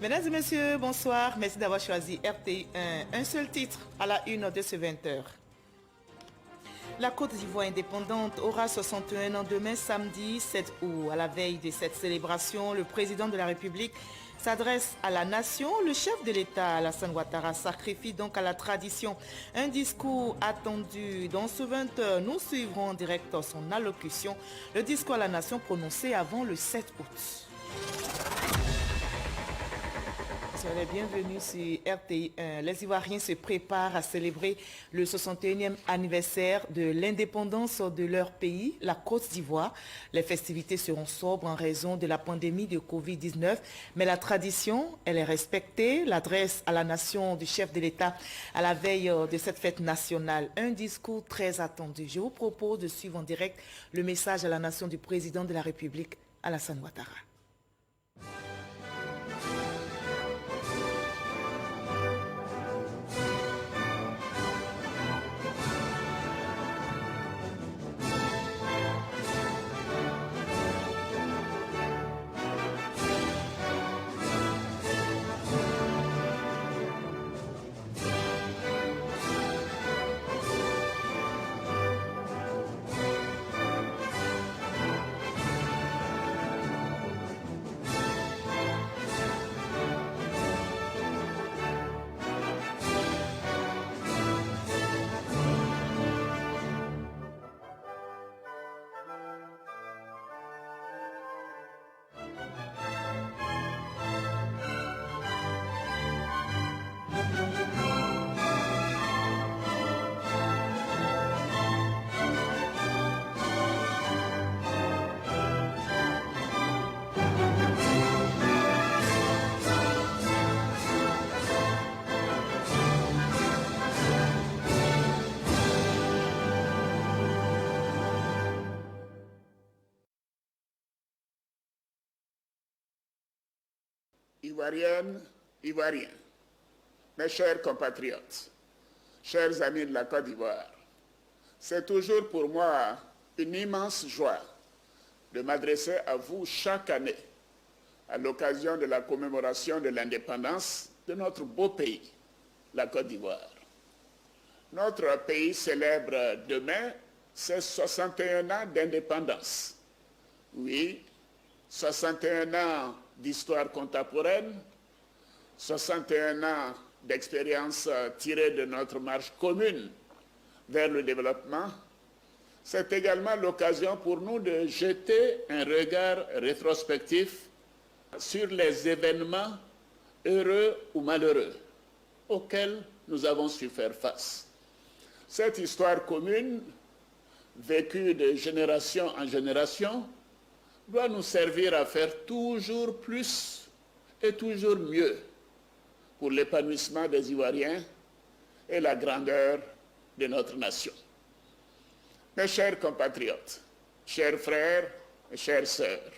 Mesdames et messieurs, bonsoir. Merci d'avoir choisi RTI 1. Un seul titre à la une de ce 20h. La Côte d'Ivoire indépendante aura 61 ans demain, samedi 7 août. À la veille de cette célébration, le président de la République s'adresse à la nation. Le chef de l'État, Alassane Ouattara, sacrifie donc à la tradition un discours attendu. Dans ce 20h, nous suivrons en direct son allocution, le discours à la nation prononcé avant le 7 août. Soyez bienvenus sur RTI 1. Les Ivoiriens se préparent à célébrer le 61e anniversaire de l'indépendance de leur pays, la Côte d'Ivoire. Les festivités seront sobres en raison de la pandémie de Covid-19, mais la tradition, elle est respectée. L'adresse à la nation du chef de l'État à la veille de cette fête nationale, un discours très attendu. Je vous propose de suivre en direct le message à la nation du président de la République, Alassane Ouattara. Ivoiriennes, Ivoiriens, mes chers compatriotes, chers amis de la Côte d'Ivoire, c'est toujours pour moi une immense joie de m'adresser à vous chaque année à l'occasion de la commémoration de l'indépendance de notre beau pays, la Côte d'Ivoire. Notre pays célèbre demain ses 61 ans d'indépendance. Oui, 61 ans d'histoire contemporaine, 61 ans d'expérience tirée de notre marche commune vers le développement. C'est également l'occasion pour nous de jeter un regard rétrospectif sur les événements heureux ou malheureux auxquels nous avons su faire face. Cette histoire commune, vécue de génération en génération, doit nous servir à faire toujours plus et toujours mieux pour l'épanouissement des Ivoiriens et la grandeur de notre nation. Mes chers compatriotes, chers frères et chères sœurs,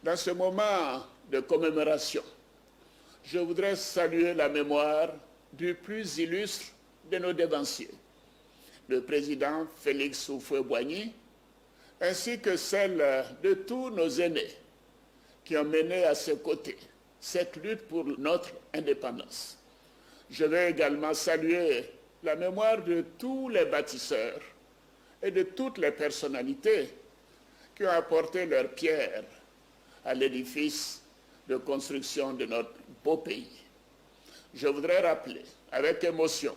dans ce moment de commémoration, je voudrais saluer la mémoire du plus illustre de nos dévanciers, le président Félix Houphouët-Boigny, ainsi que celle de tous nos aînés qui ont mené à ses côtés cette lutte pour notre indépendance. Je veux également saluer la mémoire de tous les bâtisseurs et de toutes les personnalités qui ont apporté leur pierre à l'édifice de construction de notre beau pays. Je voudrais rappeler avec émotion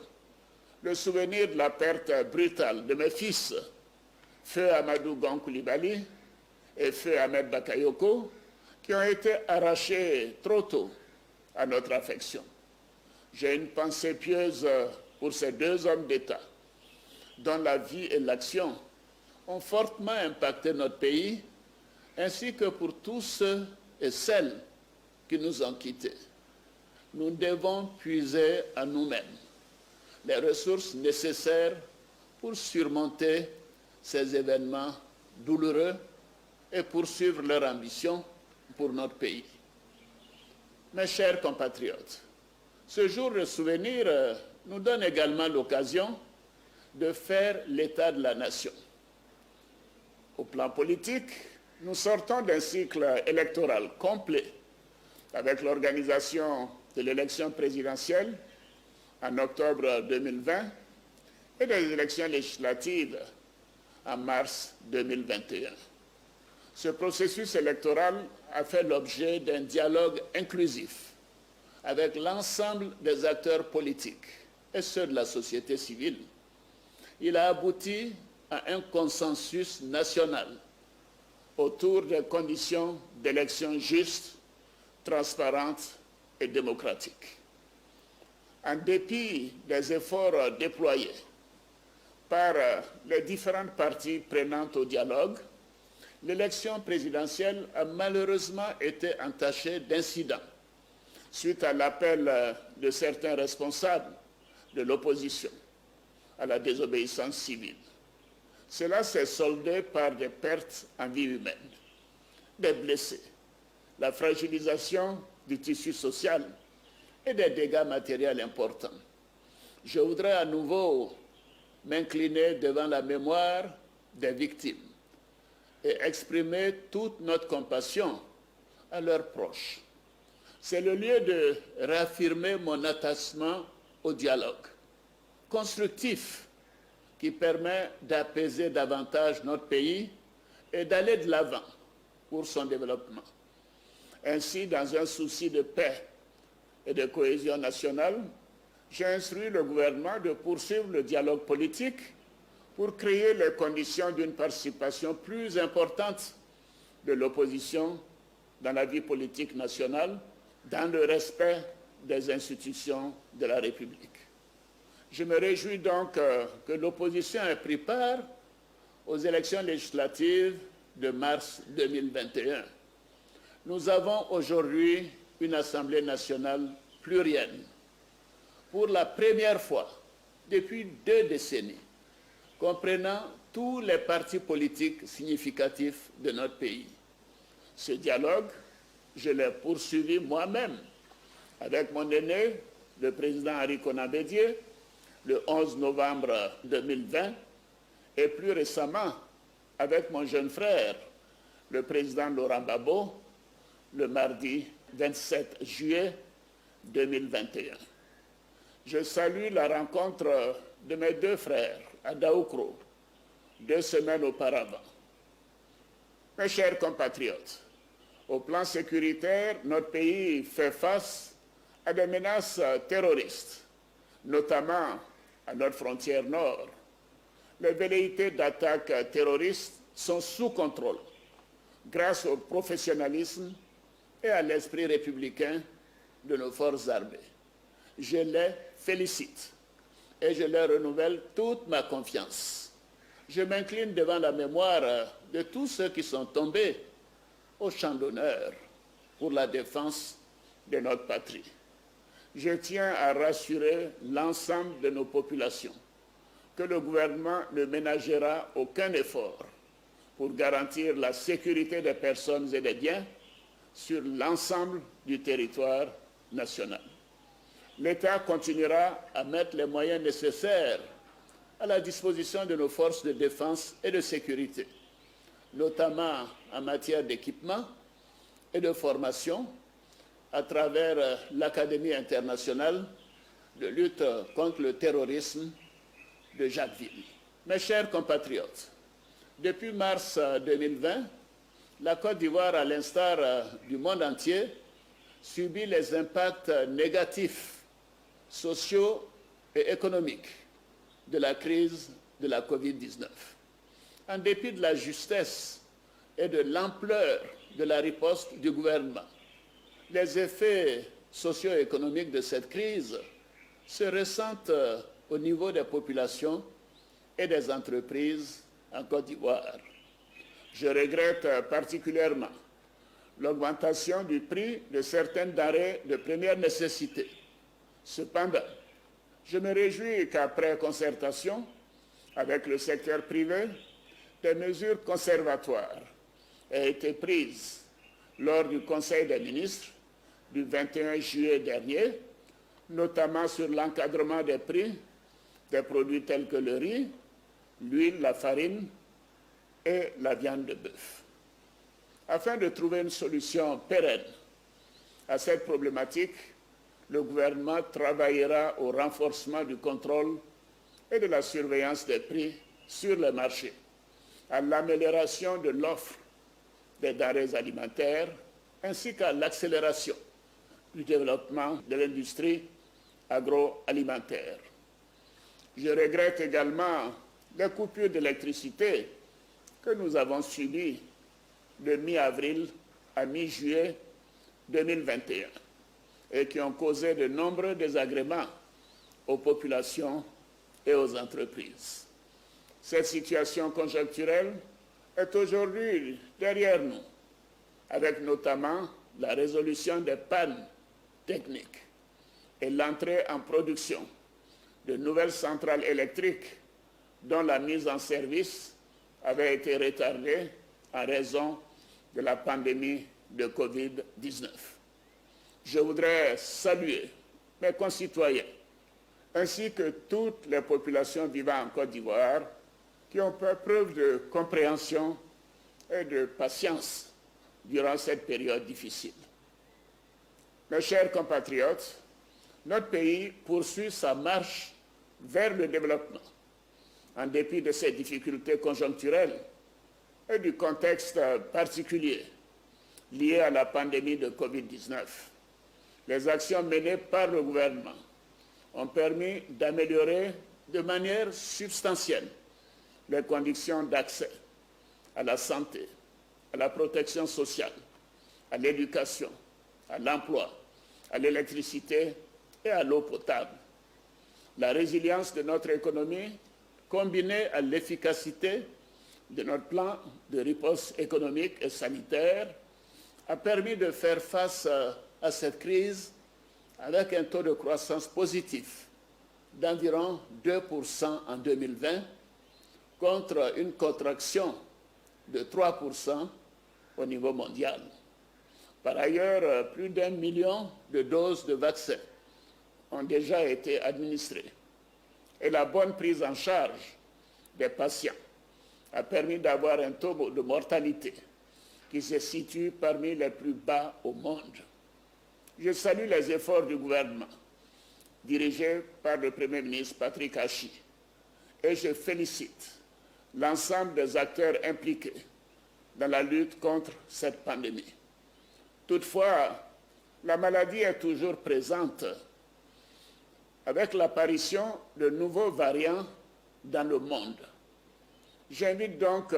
le souvenir de la perte brutale de mes fils, Feu Amadou Gon Coulibaly et Feu Ahmed Bakayoko, qui ont été arrachés trop tôt à notre affection. J'ai une pensée pieuse pour ces deux hommes d'État, dont la vie et l'action ont fortement impacté notre pays, ainsi que pour tous ceux et celles qui nous ont quittés. Nous devons puiser à nous-mêmes les ressources nécessaires pour surmonter ces événements douloureux et poursuivre leur ambition pour notre pays. Mes chers compatriotes, ce jour de souvenir nous donne également l'occasion de faire l'état de la nation. Au plan politique, nous sortons d'un cycle électoral complet avec l'organisation de l'élection présidentielle en octobre 2020 et des élections législatives en mars 2021. Ce processus électoral a fait l'objet d'un dialogue inclusif avec l'ensemble des acteurs politiques et ceux de la société civile. Il a abouti à un consensus national autour des conditions d'élections justes, transparentes et démocratiques. En dépit des efforts déployés par les différentes parties prenantes au dialogue, l'élection présidentielle a malheureusement été entachée d'incidents suite à l'appel de certains responsables de l'opposition à la désobéissance civile. Cela s'est soldé par des pertes en vie humaine, des blessés, la fragilisation du tissu social et des dégâts matériels importants. Je voudrais à nouveau m'incliner devant la mémoire des victimes et exprimer toute notre compassion à leurs proches. C'est le lieu de réaffirmer mon attachement au dialogue constructif qui permet d'apaiser davantage notre pays et d'aller de l'avant pour son développement. Ainsi, dans un souci de paix et de cohésion nationale, j'ai instruit le gouvernement de poursuivre le dialogue politique pour créer les conditions d'une participation plus importante de l'opposition dans la vie politique nationale, dans le respect des institutions de la République. Je me réjouis donc que l'opposition ait pris part aux élections législatives de mars 2021. Nous avons aujourd'hui une Assemblée nationale plurielle. Pour la première fois depuis 2 décennies, comprenant tous les partis politiques significatifs de notre pays. Ce dialogue, je l'ai poursuivi moi-même avec mon aîné, le président Henri Konan Bédié, le 11 novembre 2020, et plus récemment avec mon jeune frère, le président Laurent Gbagbo, le mardi 27 juillet 2021. Je salue la rencontre de mes 2 frères à Daoukro, 2 semaines auparavant. Mes chers compatriotes, au plan sécuritaire, notre pays fait face à des menaces terroristes, notamment à notre frontière nord. Les velléités d'attaques terroristes sont sous contrôle grâce au professionnalisme et à l'esprit républicain de nos forces armées. Je les félicite et je leur renouvelle toute ma confiance. Je m'incline devant la mémoire de tous ceux qui sont tombés au champ d'honneur pour la défense de notre patrie. Je tiens à rassurer l'ensemble de nos populations que le gouvernement ne ménagera aucun effort pour garantir la sécurité des personnes et des biens sur l'ensemble du territoire national. L'État continuera à mettre les moyens nécessaires à la disposition de nos forces de défense et de sécurité, notamment en matière d'équipement et de formation à travers l'Académie internationale de lutte contre le terrorisme de Jacquesville. Mes chers compatriotes, depuis mars 2020, la Côte d'Ivoire, à l'instar du monde entier, subit les impacts négatifs sociaux et économiques de la crise de la Covid-19. En dépit de la justesse et de l'ampleur de la riposte du gouvernement, les effets socio-économiques de cette crise se ressentent au niveau des populations et des entreprises en Côte d'Ivoire. Je regrette particulièrement l'augmentation du prix de certaines denrées de première nécessité. Cependant, je me réjouis qu'après concertation avec le secteur privé, des mesures conservatoires aient été prises lors du Conseil des ministres du 21 juillet dernier, notamment sur l'encadrement des prix des produits tels que le riz, l'huile, la farine et la viande de bœuf. Afin de trouver une solution pérenne à cette problématique, le gouvernement travaillera au renforcement du contrôle et de la surveillance des prix sur les marchés, à l'amélioration de l'offre des denrées alimentaires, ainsi qu'à l'accélération du développement de l'industrie agroalimentaire. Je regrette également les coupures d'électricité que nous avons subies de mi-avril à mi-juillet 2021 et qui ont causé de nombreux désagréments aux populations et aux entreprises. Cette situation conjoncturelle est aujourd'hui derrière nous, avec notamment la résolution des pannes techniques et l'entrée en production de nouvelles centrales électriques dont la mise en service avait été retardée en raison de la pandémie de Covid-19. Je voudrais saluer mes concitoyens ainsi que toutes les populations vivant en Côte d'Ivoire qui ont fait preuve de compréhension et de patience durant cette période difficile. Mes chers compatriotes, notre pays poursuit sa marche vers le développement, en dépit de ces difficultés conjoncturelles et du contexte particulier lié à la pandémie de Covid-19. Les actions menées par le gouvernement ont permis d'améliorer de manière substantielle les conditions d'accès à la santé, à la protection sociale, à l'éducation, à l'emploi, à l'électricité et à l'eau potable. La résilience de notre économie, combinée à l'efficacité de notre plan de riposte économique et sanitaire, a permis de faire face à cette crise avec un taux de croissance positif d'environ 2% en 2020 contre une contraction de 3% au niveau mondial. Par ailleurs, plus d'1 million de doses de vaccins ont déjà été administrées et la bonne prise en charge des patients a permis d'avoir un taux de mortalité qui se situe parmi les plus bas au monde. Je salue les efforts du gouvernement dirigé par le Premier ministre Patrick Achi et je félicite l'ensemble des acteurs impliqués dans la lutte contre cette pandémie. Toutefois, la maladie est toujours présente avec l'apparition de nouveaux variants dans le monde. J'invite donc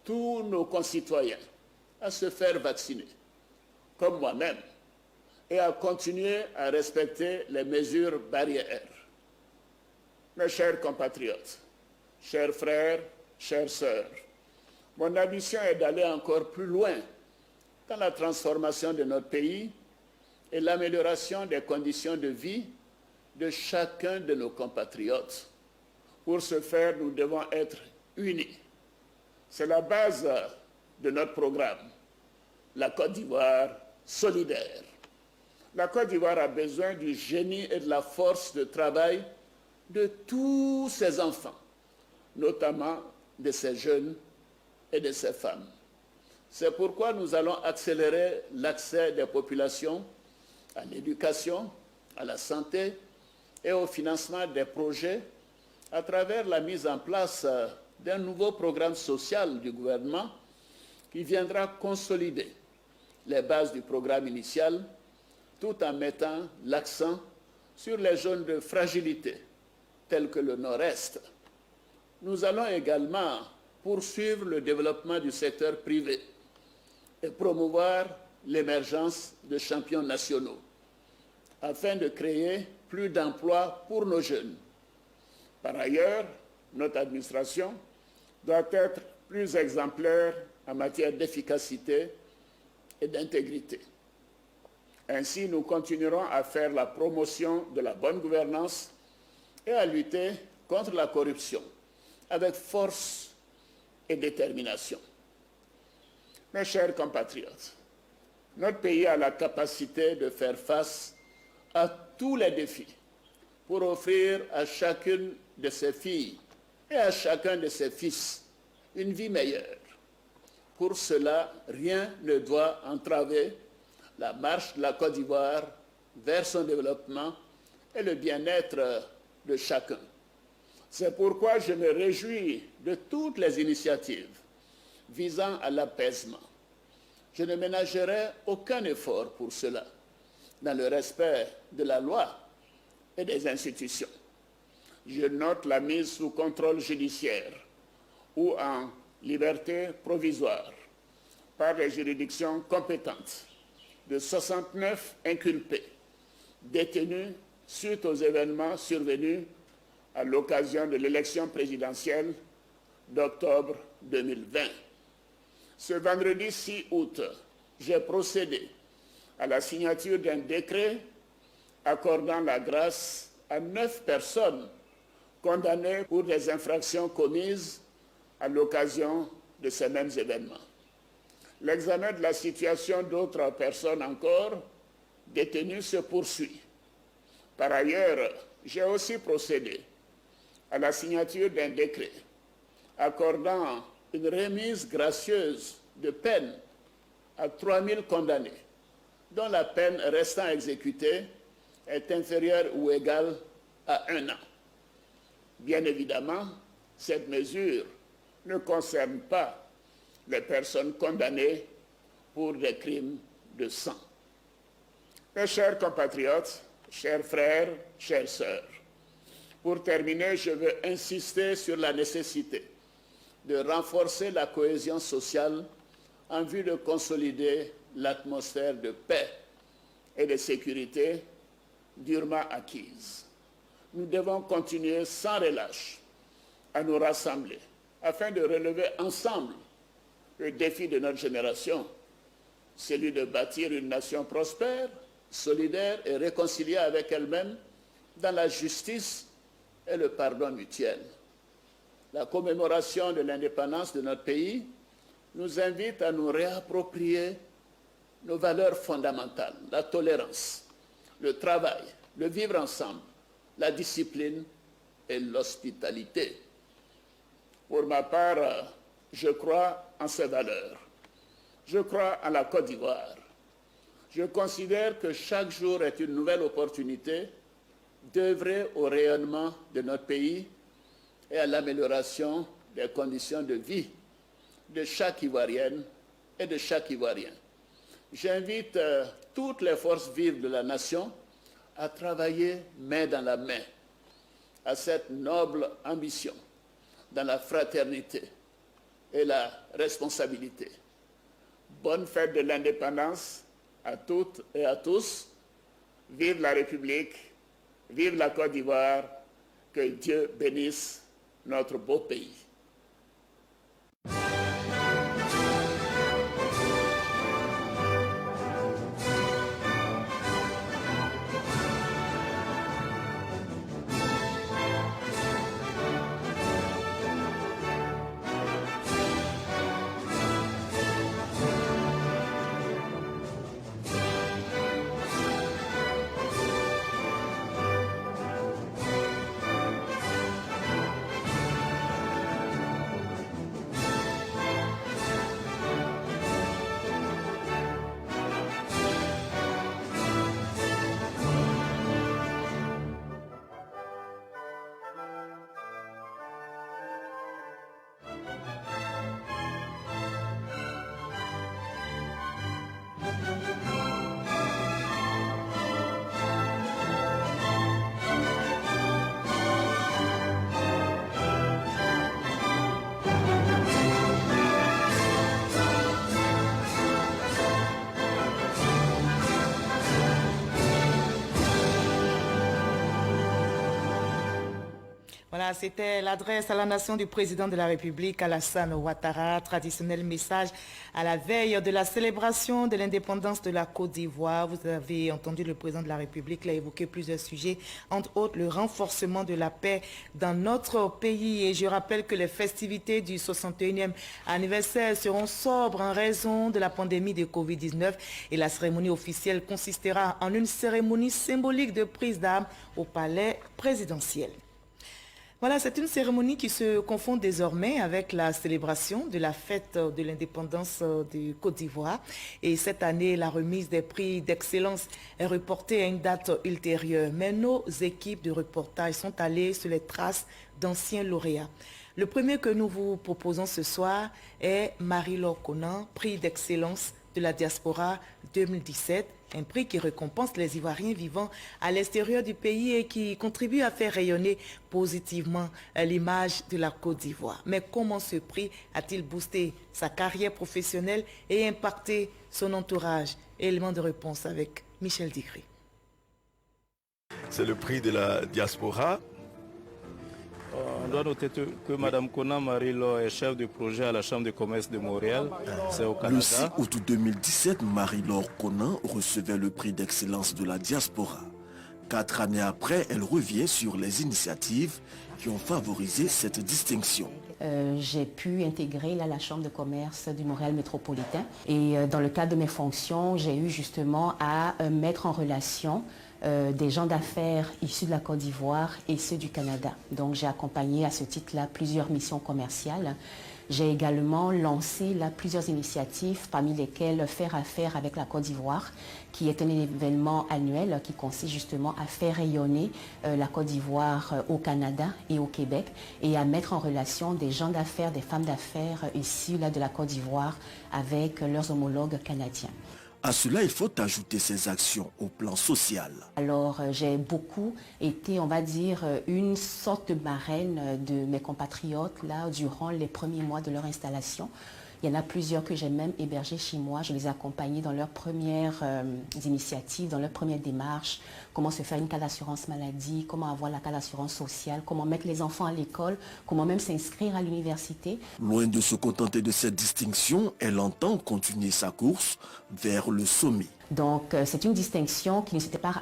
tous nos concitoyens à se faire vacciner, comme moi-même, et à continuer à respecter les mesures barrières. Mes chers compatriotes, chers frères, chères sœurs, mon ambition est d'aller encore plus loin dans la transformation de notre pays et l'amélioration des conditions de vie de chacun de nos compatriotes. Pour ce faire, nous devons être unis. C'est la base de notre programme, la Côte d'Ivoire solidaire. La Côte d'Ivoire a besoin du génie et de la force de travail de tous ses enfants, notamment de ces jeunes et de ces femmes. C'est pourquoi nous allons accélérer l'accès des populations à l'éducation, à la santé et au financement des projets à travers la mise en place d'un nouveau programme social du gouvernement qui viendra consolider les bases du programme initial tout en mettant l'accent sur les zones de fragilité telles que le Nord-Est. Nous allons également poursuivre le développement du secteur privé et promouvoir l'émergence de champions nationaux afin de créer plus d'emplois pour nos jeunes. Par ailleurs, notre administration doit être plus exemplaire en matière d'efficacité et d'intégrité. Ainsi, nous continuerons à faire la promotion de la bonne gouvernance et à lutter contre la corruption avec force et détermination. Mes chers compatriotes, notre pays a la capacité de faire face à tous les défis pour offrir à chacune de ses filles et à chacun de ses fils une vie meilleure. Pour cela, rien ne doit entraver la marche de la Côte d'Ivoire vers son développement et le bien-être de chacun. C'est pourquoi je me réjouis de toutes les initiatives visant à l'apaisement. Je ne ménagerai aucun effort pour cela, dans le respect de la loi et des institutions. Je note la mise sous contrôle judiciaire ou en liberté provisoire par les juridictions compétentes de 69 inculpés détenus suite aux événements survenus à l'occasion de l'élection présidentielle d'octobre 2020. Ce vendredi 6 août, j'ai procédé à la signature d'un décret accordant la grâce à 9 personnes condamnées pour des infractions commises à l'occasion de ces mêmes événements. L'examen de la situation d'autres personnes encore détenues se poursuit. Par ailleurs, j'ai aussi procédé à la signature d'un décret accordant une remise gracieuse de peine à 3000 condamnés, dont la peine restant exécutée est inférieure ou égale à 1 an. Bien évidemment, cette mesure ne concerne pas les personnes condamnées pour des crimes de sang. Mes chers compatriotes, chers frères, chères sœurs, pour terminer, je veux insister sur la nécessité de renforcer la cohésion sociale en vue de consolider l'atmosphère de paix et de sécurité durement acquise. Nous devons continuer sans relâche à nous rassembler afin de relever ensemble le défi de notre génération, celui de bâtir une nation prospère, solidaire et réconciliée avec elle-même dans la justice et le pardon mutuel. La commémoration de l'indépendance de notre pays nous invite à nous réapproprier nos valeurs fondamentales, la tolérance, le travail, le vivre ensemble, la discipline et l'hospitalité. Pour ma part, je crois en ces valeurs. Je crois en la Côte d'Ivoire. Je considère que chaque jour est une nouvelle opportunité d'œuvrer au rayonnement de notre pays et à l'amélioration des conditions de vie de chaque Ivoirienne et de chaque Ivoirien. J'invite toutes les forces vives de la nation à travailler main dans la main à cette noble ambition dans la fraternité et la responsabilité. Bonne fête de l'indépendance à toutes et à tous. Vive la République, vive la Côte d'Ivoire, que Dieu bénisse notre beau pays. Voilà, c'était l'adresse à la nation du président de la République, Alassane Ouattara, traditionnel message à la veille de la célébration de l'indépendance de la Côte d'Ivoire. Vous avez entendu le président de la République, il a évoqué plusieurs sujets, entre autres le renforcement de la paix dans notre pays. Et je rappelle que les festivités du 61e anniversaire seront sobres en raison de la pandémie de Covid-19 et la cérémonie officielle consistera en une cérémonie symbolique de prise d'armes au palais présidentiel. Voilà, c'est une cérémonie qui se confond désormais avec la célébration de la fête de l'indépendance de Côte d'Ivoire. Et cette année, la remise des prix d'excellence est reportée à une date ultérieure. Mais nos équipes de reportage sont allées sur les traces d'anciens lauréats. Le premier que nous vous proposons ce soir est Marie-Laure Conan, prix d'excellence de la diaspora 2017, un prix qui récompense les Ivoiriens vivant à l'extérieur du pays et qui contribue à faire rayonner positivement l'image de la Côte d'Ivoire. Mais comment ce prix a-t-il boosté sa carrière professionnelle et impacté son entourage? Élément de réponse avec Michel Digri. C'est le prix de la diaspora. On doit noter que Mme Conan Marie-Laure est chef de projet à la Chambre de commerce de Montréal, c'est au Canada. Le 6 août 2017, Marie-Laure Conan recevait le prix d'excellence de la diaspora. 4 années après, elle revient sur les initiatives qui ont favorisé cette distinction. J'ai pu intégrer la Chambre de commerce du Montréal métropolitain et dans le cadre de mes fonctions, j'ai eu justement à mettre en relation des gens d'affaires issus de la Côte d'Ivoire et ceux du Canada. Donc j'ai accompagné à ce titre-là plusieurs missions commerciales. J'ai également lancé là, plusieurs initiatives, parmi lesquelles Faire affaire avec la Côte d'Ivoire, qui est un événement annuel qui consiste justement à faire rayonner la Côte d'Ivoire au Canada et au Québec et à mettre en relation des gens d'affaires, des femmes d'affaires issus là, de la Côte d'Ivoire avec leurs homologues canadiens. À cela, il faut ajouter ses actions au plan social. Alors, j'ai beaucoup été, on va dire, une sorte de marraine de mes compatriotes là, durant les premiers mois de leur installation. Il y en a plusieurs que j'ai même hébergés chez moi. Je les ai accompagnés dans leurs premières initiatives, dans leurs premières démarches. Comment se faire une carte d'assurance maladie, comment avoir la carte d'assurance sociale, comment mettre les enfants à l'école, comment même s'inscrire à l'université. Loin de se contenter de cette distinction, elle entend continuer sa course vers le sommet. Donc c'est une distinction qui ne s'est pas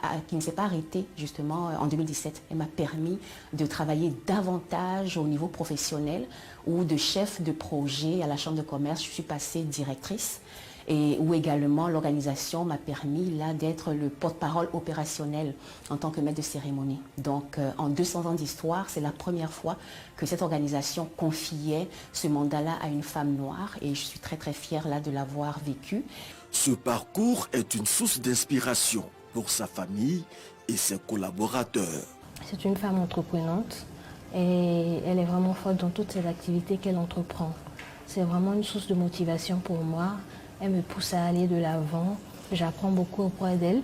arrêtée justement en 2017. Elle m'a permis de travailler davantage au niveau professionnel ou de chef de projet à la Chambre de commerce. Je suis passée directrice et où également l'organisation m'a permis là d'être le porte-parole opérationnel en tant que maître de cérémonie. Donc en 200 ans d'histoire, c'est la première fois que cette organisation confiait ce mandat-là à une femme noire et je suis très très fière là de l'avoir vécu. Ce parcours est une source d'inspiration pour sa famille et ses collaborateurs. C'est une femme entreprenante et elle est vraiment forte dans toutes ses activités qu'elle entreprend. C'est vraiment une source de motivation pour moi. Elle me pousse à aller de l'avant. J'apprends beaucoup auprès d'elle.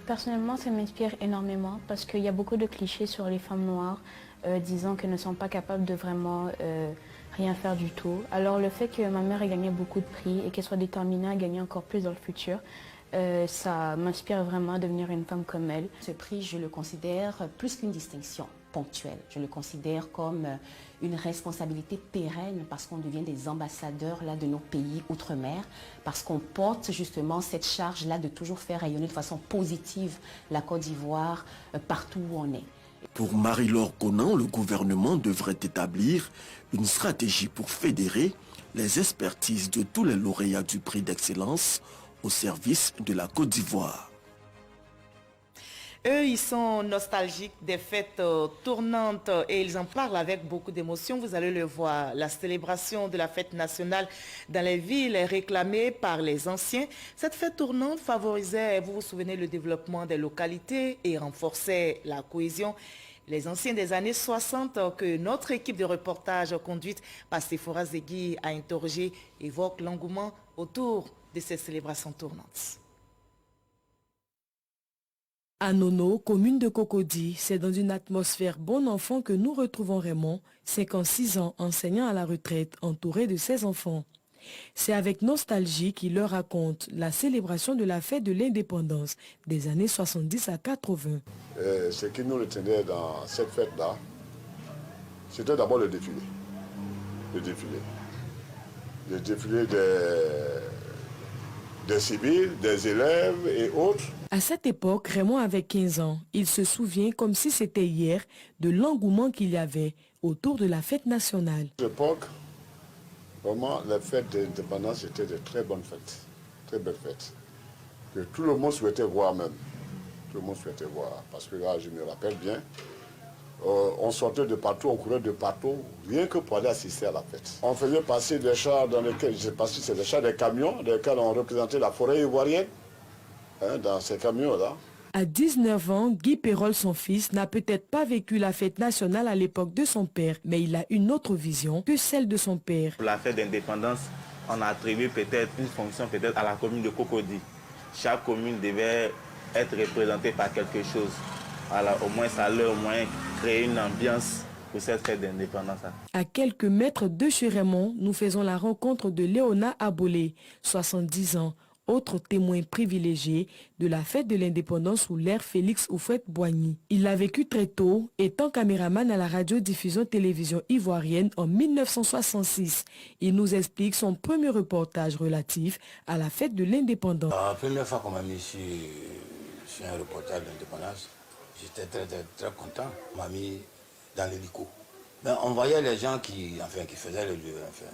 Personnellement, ça m'inspire énormément parce qu'il y a beaucoup de clichés sur les femmes noires disant qu'elles ne sont pas capables de vraiment rien faire du tout. Alors le fait que ma mère ait gagné beaucoup de prix et qu'elle soit déterminée à gagner encore plus dans le futur, ça m'inspire vraiment à devenir une femme comme elle. Ce prix, je le considère plus qu'une distinction ponctuelle. Je le considère comme une responsabilité pérenne parce qu'on devient des ambassadeurs là, de nos pays outre-mer, parce qu'on porte justement cette charge-là de toujours faire rayonner de façon positive la Côte d'Ivoire partout où on est. Pour Marie-Laure Conan, le gouvernement devrait établir une stratégie pour fédérer les expertises de tous les lauréats du prix d'excellence au service de la Côte d'Ivoire. Eux, ils sont nostalgiques des fêtes tournantes et ils en parlent avec beaucoup d'émotion. Vous allez le voir, la célébration de la fête nationale dans les villes est réclamée par les anciens. Cette fête tournante favorisait, vous vous souvenez, le développement des localités et renforçait la cohésion. Les anciens des années 60 que notre équipe de reportage conduite par Sephora Zegui a interrogé évoquent l'engouement autour de ces célébrations tournantes. À Nono, commune de Cocody, c'est dans une atmosphère bon enfant que nous retrouvons Raymond, 56 ans, enseignant à la retraite, entouré de ses enfants. C'est avec nostalgie qu'il leur raconte la célébration de la fête de l'indépendance des années 70 à 80. Ce qui nous retenait dans cette fête-là, c'était d'abord le défilé. Le défilé des civils, des élèves et autres. À cette époque, Raymond avait 15 ans. Il se souvient comme si c'était hier de l'engouement qu'il y avait autour de la fête nationale. À l'époque, vraiment, la fête d'indépendance était de très bonnes fêtes, très belles fêtes, que tout le monde souhaitait voir même. Tout le monde souhaitait voir, parce que là, je me rappelle bien, On sortait de partout, on courait de partout, rien que pour aller assister à la fête. On faisait passer des chars dans lesquels, je ne sais pas si c'est des chars, des camions, dans lesquels on représentait la forêt ivoirienne, dans ces camions-là. À 19 ans, Guy Pérol, son fils, n'a peut-être pas vécu la fête nationale à l'époque de son père, mais il a une autre vision que celle de son père. Pour la fête d'indépendance, on a attribué peut-être une fonction à la commune de Cocody. Chaque commune devait être représentée par quelque chose. Alors, au moins, ça allait au moins créer une ambiance pour cette fête d'indépendance. À quelques mètres de chez Raymond, nous faisons la rencontre de Léona Abolé, 70 ans, autre témoin privilégié de la fête de l'indépendance sous l'ère Félix Houphouët-Boigny. Il l'a vécu très tôt, étant caméraman à la radio-diffusion télévision ivoirienne en 1966. Il nous explique son premier reportage relatif à la fête de l'indépendance. La première fois qu'on m'a mis sur un reportage d'indépendance, j'étais très content. On m'a mis dans l'hélico. On voyait les gens qui faisaient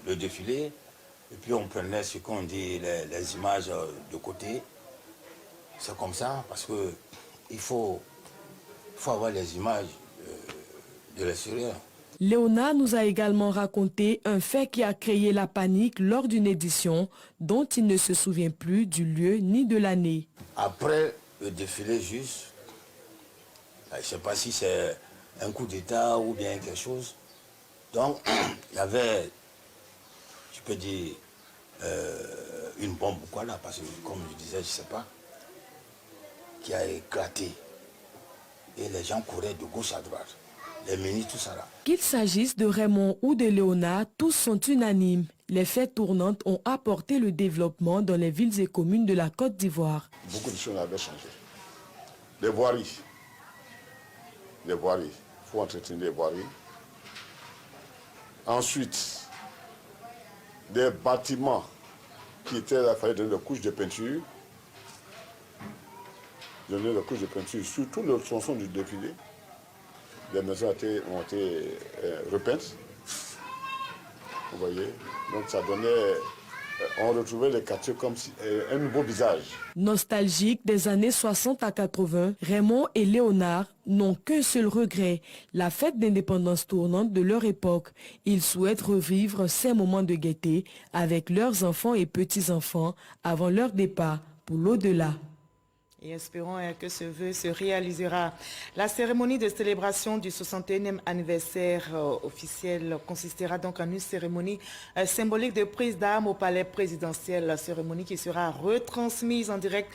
le défilé. Et puis on prenait ce qu'on dit, les images de côté. C'est comme ça, parce qu'il faut avoir les images de l'extérieur. Léona nous a également raconté un fait qui a créé la panique lors d'une édition dont il ne se souvient plus du lieu ni de l'année. Après le défilé juste, je ne sais pas si c'est un coup d'État ou bien quelque chose. Donc, il y avait, je peux dire, une bombe ou quoi là, parce que comme je disais, je ne sais pas, qui a éclaté. Et les gens couraient de gauche à droite. Les ministres, tout ça là. Qu'il s'agisse de Raymond ou de Léona, tous sont unanimes. Les fêtes tournantes ont apporté le développement dans les villes et communes de la Côte d'Ivoire. Beaucoup de choses avaient changé. Les voiries. Il faut entretenir les voiries. Ensuite, des bâtiments qui étaient là, il fallait donner des couches de peinture. Donner des couches de peinture sur tout le tronçon du défilé. Les maisons ont été repeintes. Vous voyez? Donc ça donnait... On retrouvait les quartiers comme si, un nouveau visage. Nostalgiques des années 60 à 80, Raymond et Léonard n'ont qu'un seul regret, la fête d'indépendance tournante de leur époque. Ils souhaitent revivre ces moments de gaieté avec leurs enfants et petits-enfants avant leur départ pour l'au-delà. Et espérons que ce vœu se réalisera. La cérémonie de célébration du 61e anniversaire officiel consistera donc en une cérémonie symbolique de prise d'armes au palais présidentiel. La cérémonie qui sera retransmise en direct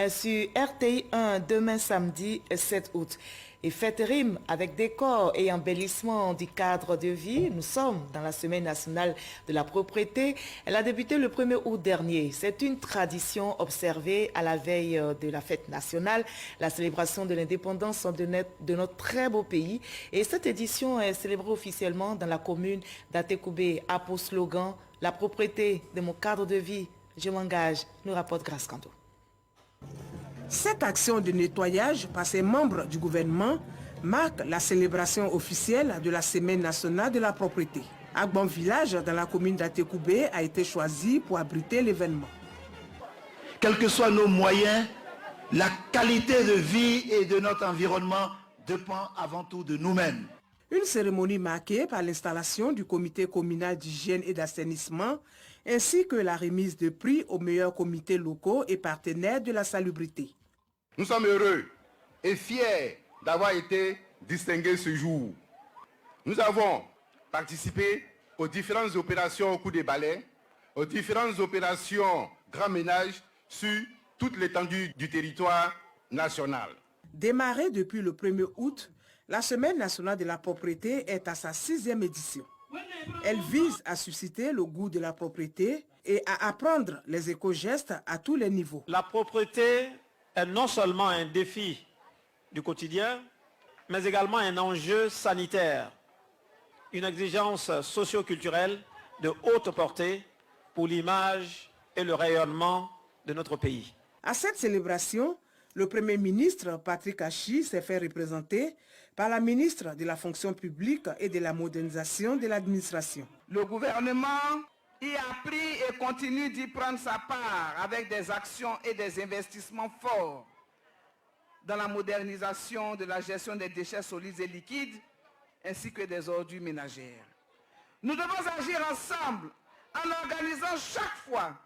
sur RTI 1 demain samedi 7 août. Et fête rime avec décor et embellissement du cadre de vie. Nous sommes dans la Semaine nationale de la propriété. Elle a débuté le 1er août dernier. C'est une tradition observée à la veille de la fête nationale, la célébration de l'indépendance de notre très beau pays. Et cette édition est célébrée officiellement dans la commune d'Atekoubé, à pour slogan « La propriété de mon cadre de vie, je m'engage », nous rapporte Grace Kando. Cette action de nettoyage par ses membres du gouvernement marque la célébration officielle de la Semaine nationale de la propriété. Agbon Village, dans la commune d'Atekoubé, a été choisi pour abriter l'événement. Quels que soient nos moyens, la qualité de vie et de notre environnement dépend avant tout de nous-mêmes. Une cérémonie marquée par l'installation du comité communal d'hygiène et d'assainissement, ainsi que la remise de prix aux meilleurs comités locaux et partenaires de la salubrité. Nous sommes heureux et fiers d'avoir été distingués ce jour. Nous avons participé aux différentes opérations au cours des balais, aux différentes opérations grand ménage sur toute l'étendue du territoire national. Démarrée depuis le 1er août, la Semaine nationale de la propriété est à sa 6e édition. Elle vise à susciter le goût de la propriété et à apprendre les éco-gestes à tous les niveaux. La propriété est non seulement un défi du quotidien, mais également un enjeu sanitaire, une exigence socio-culturelle de haute portée pour l'image et le rayonnement de notre pays. À cette célébration, le Premier ministre Patrick Achi s'est fait représenter par la ministre de la Fonction publique et de la modernisation de l'administration. Le gouvernement y a pris et continue d'y prendre sa part avec des actions et des investissements forts dans la modernisation de la gestion des déchets solides et liquides ainsi que des ordures ménagères. Nous devons agir ensemble en organisant chaque fois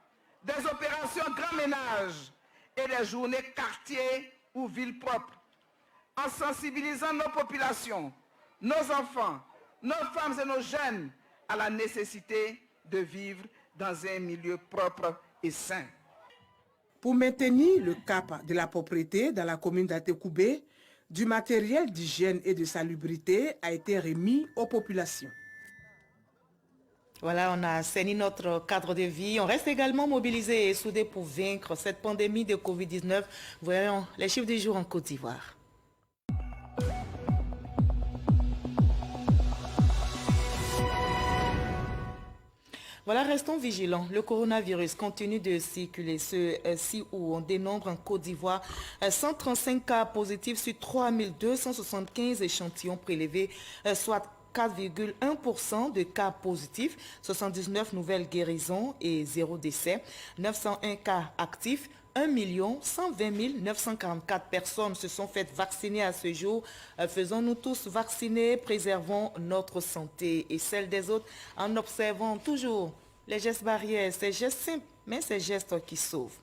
des opérations grand ménage et des journées quartier ou ville propre, en sensibilisant nos populations, nos enfants, nos femmes et nos jeunes à la nécessité de vivre dans un milieu propre et sain. Pour maintenir le cap de la propreté dans la commune d'Atekoubé, du matériel d'hygiène et de salubrité a été remis aux populations. Voilà, on a assaini notre cadre de vie. On reste également mobilisé et soudé pour vaincre cette pandémie de Covid-19. Voyons les chiffres du jour en Côte d'Ivoire. Voilà, restons vigilants. Le coronavirus continue de circuler. Ceci où on dénombre en Côte d'Ivoire 135 cas positifs sur 3275 échantillons prélevés, soit 4,1% de cas positifs, 79 nouvelles guérisons et 0 décès, 901 cas actifs. 1 120 944 personnes se sont faites vacciner à ce jour. Faisons-nous tous vacciner, préservons notre santé et celle des autres en observant toujours les gestes barrières, ces gestes simples, mais ces gestes qui sauvent.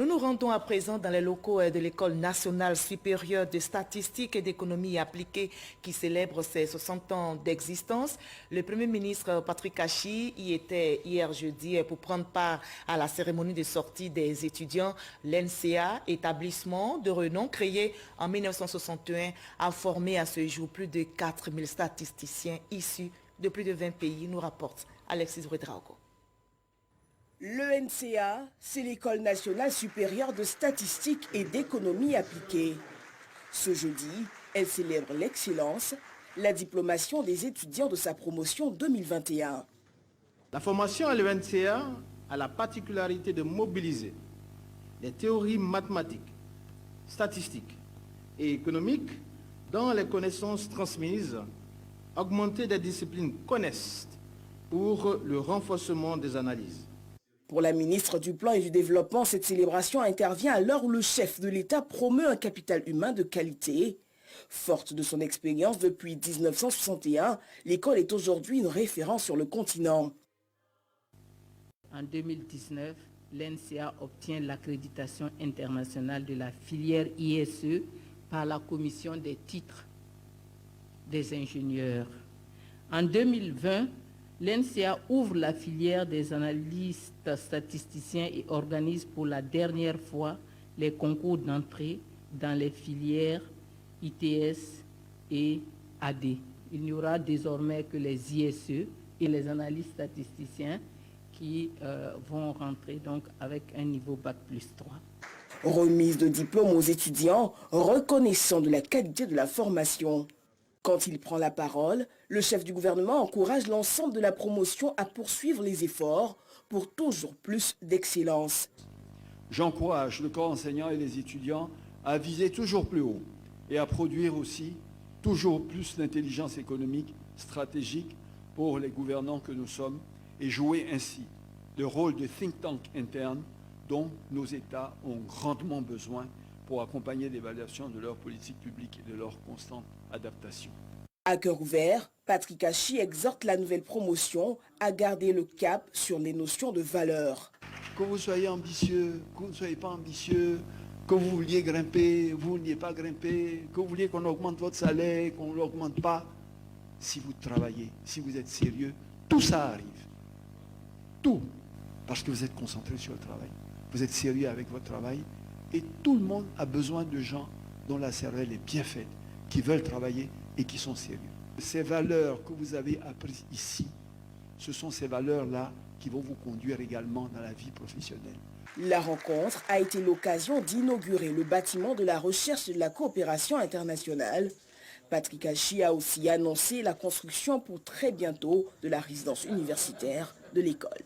Nous nous rendons à présent dans les locaux de l'École nationale supérieure de statistique et d'économie appliquée qui célèbre ses 60 ans d'existence. Le Premier ministre Patrick Kachi y était hier jeudi pour prendre part à la cérémonie de sortie des étudiants. L'NCA, établissement de renom créé en 1961, a formé à ce jour plus de 4000 statisticiens issus de plus de 20 pays, nous rapporte Alexis Ouedraogo. L'ENCA, c'est l'École nationale supérieure de statistique et d'économie appliquée. Ce jeudi, elle célèbre l'excellence, la diplomation des étudiants de sa promotion 2021. La formation à l'ENCA a la particularité de mobiliser les théories mathématiques, statistiques et économiques dans les connaissances transmises, augmenter des disciplines connexes pour le renforcement des analyses. Pour la ministre du Plan et du Développement, cette célébration intervient à l'heure où le chef de l'État promeut un capital humain de qualité. Forte de son expérience depuis 1961, l'école est aujourd'hui une référence sur le continent. En 2019, l'NCA obtient l'accréditation internationale de la filière ISE par la Commission des titres des ingénieurs. En 2020, l'NCA ouvre la filière des analystes statisticiens et organise pour la dernière fois les concours d'entrée dans les filières ITS et AD. Il n'y aura désormais que les ISE et les analystes statisticiens qui vont rentrer donc avec un niveau Bac plus 3. Remise de diplôme aux étudiants, reconnaissant de la qualité de la formation. Quand il prend la parole, le chef du gouvernement encourage l'ensemble de la promotion à poursuivre les efforts pour toujours plus d'excellence. J'encourage le corps enseignant et les étudiants à viser toujours plus haut et à produire aussi toujours plus d'intelligence économique stratégique pour les gouvernants que nous sommes et jouer ainsi le rôle de think tank interne dont nos États ont grandement besoin pour accompagner l'évaluation de leur politique publique et de leur constante adaptation. À cœur ouvert, Patrick Kachi exhorte la nouvelle promotion à garder le cap sur les notions de valeur. Que vous soyez ambitieux, que vous ne soyez pas ambitieux, que vous vouliez grimper, vous ne vouliez pas grimper, que vous vouliez qu'on augmente votre salaire, qu'on ne l'augmente pas, si vous travaillez, si vous êtes sérieux, tout ça arrive. Tout. Parce que vous êtes concentré sur le travail. Vous êtes sérieux avec votre travail. Et tout le monde a besoin de gens dont la cervelle est bien faite, qui veulent travailler et qui sont sérieux. Ces valeurs que vous avez apprises ici, ce sont ces valeurs-là qui vont vous conduire également dans la vie professionnelle. La rencontre a été l'occasion d'inaugurer le bâtiment de la recherche et de la coopération internationale. Patrick Kachi a aussi annoncé la construction pour très bientôt de la résidence universitaire de l'école.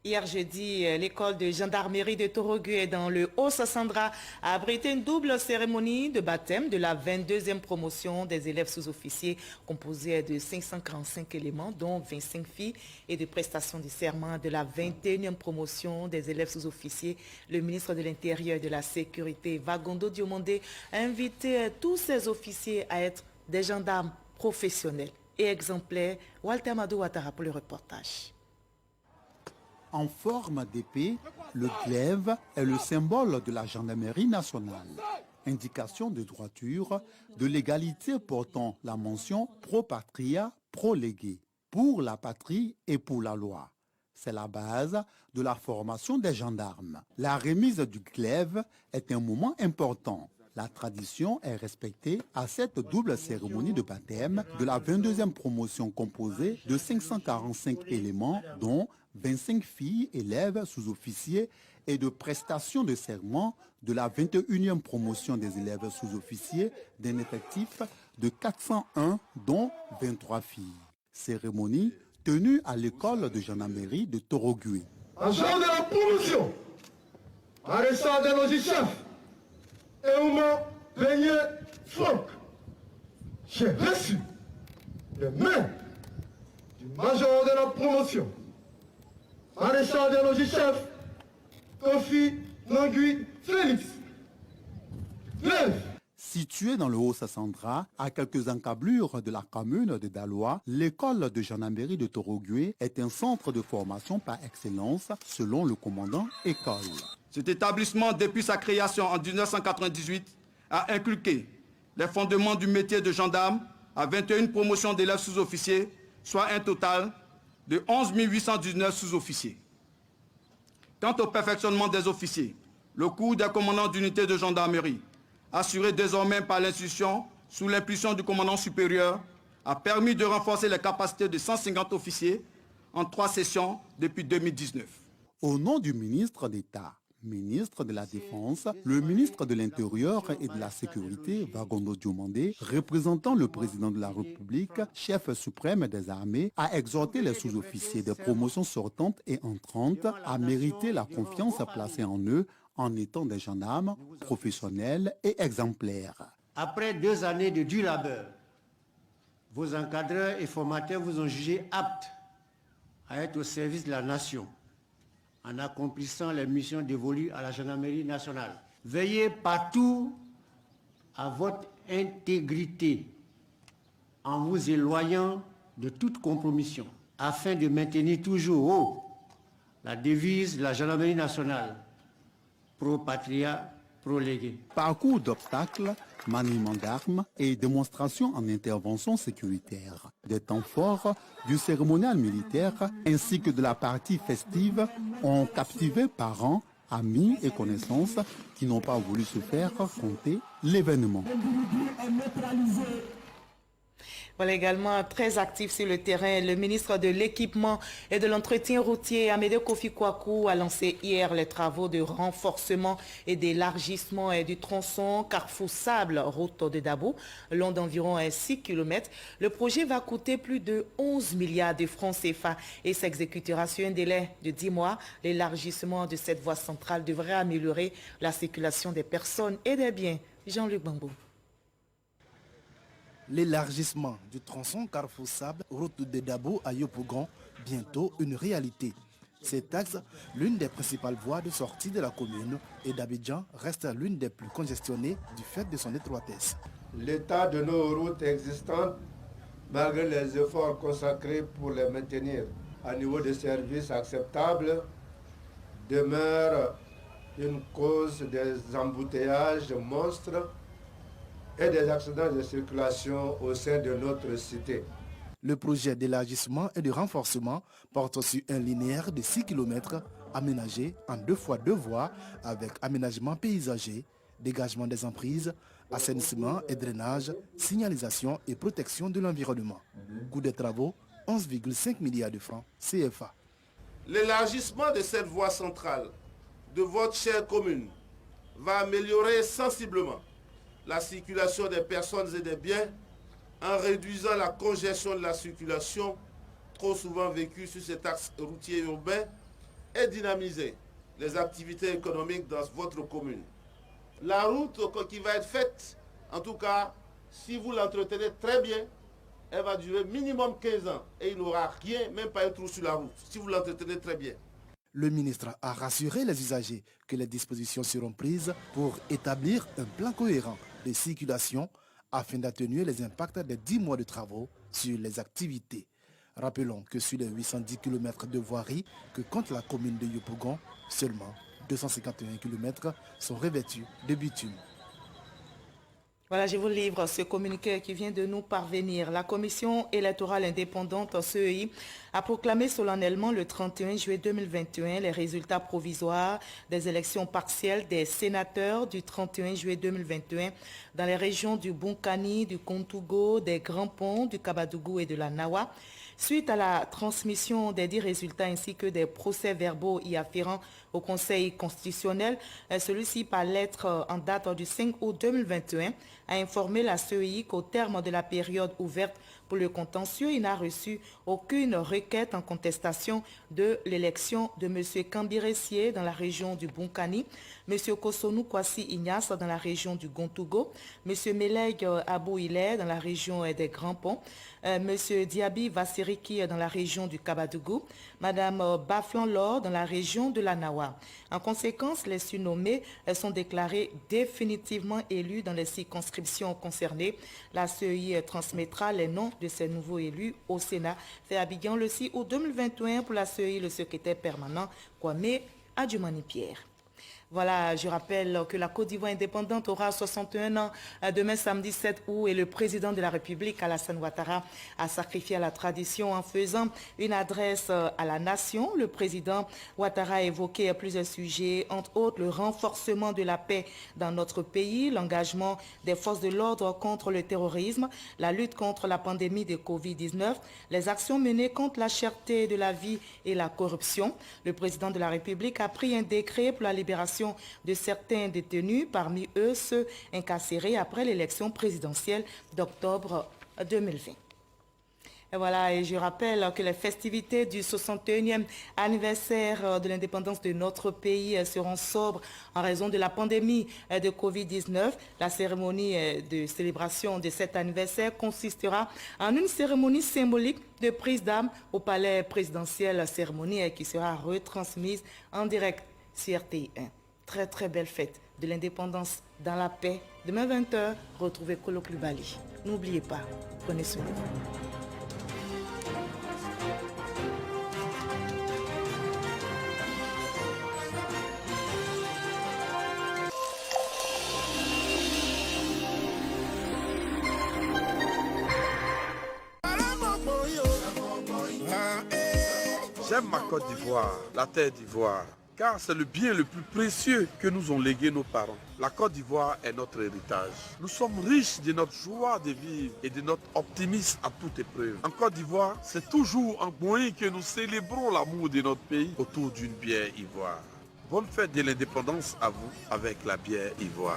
Hier jeudi, l'école de gendarmerie de Torogué dans le Haut-Sassandra a abrité une double cérémonie de baptême de la 22e promotion des élèves sous-officiers composée de 545 éléments, dont 25 filles, et de prestation du serment de la 21e promotion des élèves sous-officiers. Le ministre de l'Intérieur et de la Sécurité, Vagondo Diomandé, a invité tous ces officiers à être des gendarmes professionnels et exemplaires. Walter Madou Ouattara pour le reportage. En forme d'épée, le glaive est le symbole de la gendarmerie nationale. Indication de droiture, de l'égalité portant la mention pro patria, pro légué, pour la patrie et pour la loi. C'est la base de la formation des gendarmes. La remise du glaive est un moment important. La tradition est respectée à cette double cérémonie de baptême de la 22e promotion composée de 545 éléments, dont 25 filles, élèves, sous-officiers et de prestations de serment de la 21e promotion des élèves sous-officiers d'un effectif de 401, dont 23 filles. Cérémonie tenue à l'école de gendarmerie de Torogué. Agent de la promotion, arrêtant de nos chefs, Euma Beignet Franck, j'ai reçu les mains du major de la promotion, maréchal de logis-chef, Kofi Nangui Félix. Située dans le Haut-Sassandra, à quelques encablures de la commune de Daloa, l'école de gendarmerie de Torogué est un centre de formation par excellence selon le commandant école. Cet établissement, depuis sa création en 1998, a inculqué les fondements du métier de gendarme à 21 promotions d'élèves sous-officiers, soit un total de 11 819 sous-officiers. Quant au perfectionnement des officiers, le cours des commandants d'unité de gendarmerie, assuré désormais par l'institution sous l'impulsion du commandant supérieur, a permis de renforcer les capacités de 150 officiers en 3 sessions depuis 2019. Au nom du ministre d'État, ministre de la Défense, le ministre de l'Intérieur et de la Sécurité, Vagondo Diomandé, représentant le président de la République, chef suprême des armées, a exhorté les sous-officiers des promotions sortantes et entrantes à mériter la confiance placée en eux en étant des gendarmes professionnels et exemplaires. Après 2 années de dur labeur, vos encadreurs et formateurs vous ont jugé aptes à être au service de la nation en accomplissant les missions dévolues à la gendarmerie nationale. Veillez partout à votre intégrité en vous éloignant de toute compromission afin de maintenir toujours haut la devise de la gendarmerie nationale, pro patria, pro légué. Parcours d'obstacles, maniement d'armes et démonstrations en intervention sécuritaire. Des temps forts du cérémonial militaire ainsi que de la partie festive ont captivé parents, amis et connaissances qui n'ont pas voulu se faire compter l'événement. Voilà également très actif sur le terrain. Le ministre de l'Équipement et de l'Entretien routier, Amédée Kofi Kouakou, a lancé hier les travaux de renforcement et d'élargissement du tronçon Carrefour-Sable, route de Dabo, long d'environ 6 km. Le projet va coûter plus de 11 milliards de francs CFA et s'exécutera sur un délai de 10 mois. L'élargissement de cette voie centrale devrait améliorer la circulation des personnes et des biens. Jean-Luc Bambou. L'élargissement du tronçon Carrefour-Sable, route de Dabo à Yopougon, bientôt une réalité. Cet axe, l'une des principales voies de sortie de la commune et d'Abidjan, reste l'une des plus congestionnées du fait de son étroitesse. L'état de nos routes existantes, malgré les efforts consacrés pour les maintenir à niveau de service acceptable, demeure une cause des embouteillages monstres et des accidents de circulation au sein de notre cité. Le projet d'élargissement et de renforcement porte sur un linéaire de 6 km aménagé en 2 fois 2 voies avec aménagement paysager, dégagement des emprises, assainissement et drainage, signalisation et protection de l'environnement. Coût des travaux, 11,5 milliards de francs CFA. L'élargissement de cette voie centrale de votre chère commune va améliorer sensiblement la circulation des personnes et des biens en réduisant la congestion de la circulation trop souvent vécue sur cet axe routier urbain et dynamiser les activités économiques dans votre commune. La route qui va être faite, en tout cas, si vous l'entretenez très bien, elle va durer minimum 15 ans et il n'aura rien, même pas un trou sur la route, si vous l'entretenez très bien. Le ministre a rassuré les usagers que les dispositions seront prises pour établir un plan cohérent de circulation afin d'atténuer les impacts des 10 mois de travaux sur les activités. Rappelons que sur les 810 km de voirie que compte la commune de Yopougon, seulement 251 km sont revêtus de bitume. Voilà, je vous livre ce communiqué qui vient de nous parvenir. La Commission électorale indépendante CEI a proclamé solennellement le 31 juillet 2021 les résultats provisoires des élections partielles des sénateurs du 31 juillet 2021 dans les régions du Bunkani, du Kontougo, des Grands Ponts, du Kabadougou et de la Nawa. Suite à la transmission des 10 résultats ainsi que des procès-verbaux y afférents au Conseil constitutionnel, celui-ci, par lettre en date du 5 août 2021, a informé la CEI qu'au terme de la période ouverte pour le contentieux, il n'a reçu aucune requête en contestation de l'élection de M. Kambiressier dans la région du Bunkani, M. Kosonou Kwasi Ignace dans la région du Gontougo, M. Meleg Abou Ilé dans la région des Grands Ponts, M. Diaby Vassiriki dans la région du Kabadougou, Mme Baflan Lor dans la région de la Nawa. En conséquence, les surnommés sont déclarés définitivement élus dans les circonscriptions concernées. La CEI transmettra les noms de ces nouveaux élus au Sénat. Fait à Abidjan le 6 août 2021 pour la CEI, le secrétaire permanent Kwame Adjumani-Pierre. Voilà, je rappelle que la Côte d'Ivoire indépendante aura 61 ans demain samedi 7 août et le président de la République, Alassane Ouattara, a sacrifié à la tradition en faisant une adresse à la nation. Le président Ouattara a évoqué plusieurs sujets, entre autres le renforcement de la paix dans notre pays, l'engagement des forces de l'ordre contre le terrorisme, la lutte contre la pandémie de Covid-19, les actions menées contre la cherté de la vie et la corruption. Le président de la République a pris un décret pour la libération de certains détenus, parmi eux ceux incarcérés après l'élection présidentielle d'octobre 2020. Et voilà, et je rappelle que les festivités du 61e anniversaire de l'indépendance de notre pays seront sobres en raison de la pandémie de Covid-19. La cérémonie de célébration de cet anniversaire consistera en une cérémonie symbolique de prise d'armes au palais présidentiel, cérémonie qui sera retransmise en direct sur RTI1. Très très belle fête de l'indépendance dans la paix. Demain 20h, retrouvez Kolo Klubali. N'oubliez pas, prenez soin de vous. J'aime ma Côte d'Ivoire, la terre d'Ivoire, car c'est le bien le plus précieux que nous ont légué nos parents. La Côte d'Ivoire est notre héritage. Nous sommes riches de notre joie de vivre et de notre optimisme à toute épreuve. En Côte d'Ivoire, c'est toujours en Boï que nous célébrons l'amour de notre pays autour d'une bière ivoire. Bonne fête de l'indépendance à vous avec la bière ivoire.